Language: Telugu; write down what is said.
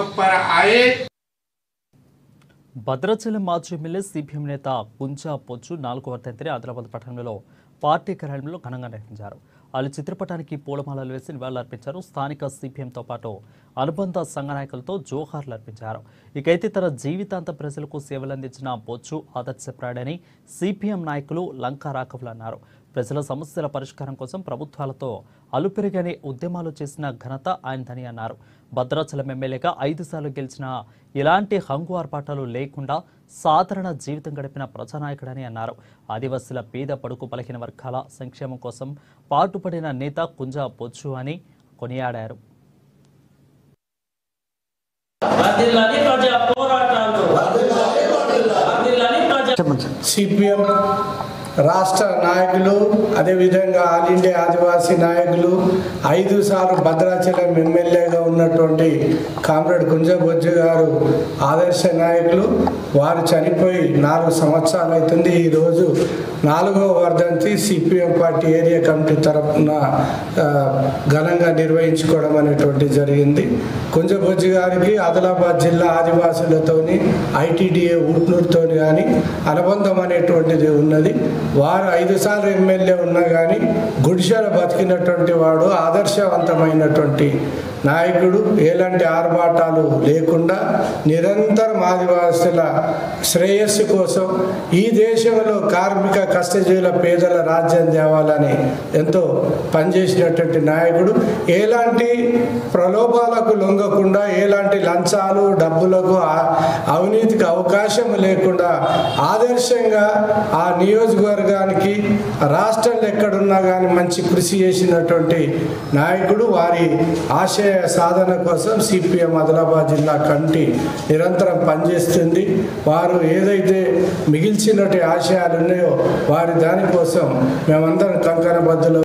वक्त पर आए। భద్రాచలం మాజీ ఎమ్మెల్యే సిపిఎం నేత పుంజా పొచ్చు 4వ వర్ధంతిని ఆదిలాబాద్ పట్టణంలో పార్టీ కార్యాలయంలో ఘనంగా నిర్వహించారు. వాళ్ళ చిత్రపటానికి పూలమాలలు వేసి నివాళులర్పించారు. స్థానిక సిపిఎంతో పాటు అనుబంధ సంఘ నాయకులతో జోహార్లు అర్పించారు. ఇకైతే తన జీవితాంత ప్రజలకు సేవలందించిన పొచ్చు ఆదర్శప్రాయుడని సిపిఎం నాయకులు లంకా రాఘవులు అన్నారు. ప్రజల సమస్యల పరిష్కారం కోసం ప్రభుత్వాలతో అలుపెరుగని ఉద్యమాలు చేసిన ఘనత ఆయనదని అన్నారు. భద్రాచలం ఎమ్మెల్యేగా 5 సార్లు గెలిచిన ఇలాంటి హంగు ఆర్పాటాలు లేకుండా సాధారణ జీవితం గడిపిన ప్రజానాయకుడని అన్నారు. ఆదివాసుల పేద పడుకు బలహీన వర్గాల సంక్షేమం కోసం పాటుపడిన నేత పుంజా పొచ్చు అని కొనియాడారు. సిపిఎం రాష్ట్ర నాయకులు, అదేవిధంగా ఆల్ ఇండియా ఆదివాసీ నాయకులు, 5 సార్లు భద్రాచలం ఎమ్మెల్యేగా ఉన్నటువంటి కామ్రేడ్ పుంజా పొచ్చు గారు ఆదర్శ నాయకులు. వారు చనిపోయి 4 సంవత్సరాలు అవుతుంది. ఈరోజు 4వ వర్ధంతి సిపిఎం పార్టీ ఏరియా కమిటీ తరఫున ఘనంగా నిర్వహించుకోవడం అనేటువంటి జరిగింది. పుంజా పొచ్చు గారికి ఆదిలాబాద్ జిల్లా ఆదివాసులతోని ఐటీడీఏ ఊట్నూరుతో కానీ అనుబంధం అనేటువంటిది ఉన్నది. వారు 5 సార్లు ఎమ్మెల్యే ఉన్నా కానీ గుడిసెల బతికినటువంటి వాడు, ఆదర్శవంతమైనటువంటి నాయకుడు. ఎలాంటి ఆర్భాటాలు లేకుండా నిరంతరం ఆదివాసుల శ్రేయస్సు కోసం ఈ దేశంలో కార్మిక కష్టజీవుల పేదల రాజ్యం తేవాలని ఎంతో పనిచేసినటువంటి నాయకుడు. ఎలాంటి ప్రలోభాలకు లొంగకుండా, ఎలాంటి లంచాలు డబ్బులకు అవినీతికి అవకాశం లేకుండా ఆదర్శంగా ఆ నియోజకవర్గానికి రాష్ట్రంలో ఎక్కడున్నా కానీ మంచి కృషి చేసినటువంటి నాయకుడు. వారి ఆశయ సాధన కోసం సిపిఎం ఆదిలాబాద్ జిల్లా కమిటీ నిరంతరం పనిచేస్తుంది. వారు ఏదైతే మిగిల్చినటువంటి ఆశయాలు ఉన్నాయో వారి దానికోసం మేమందరం కంకణబద్ధులు.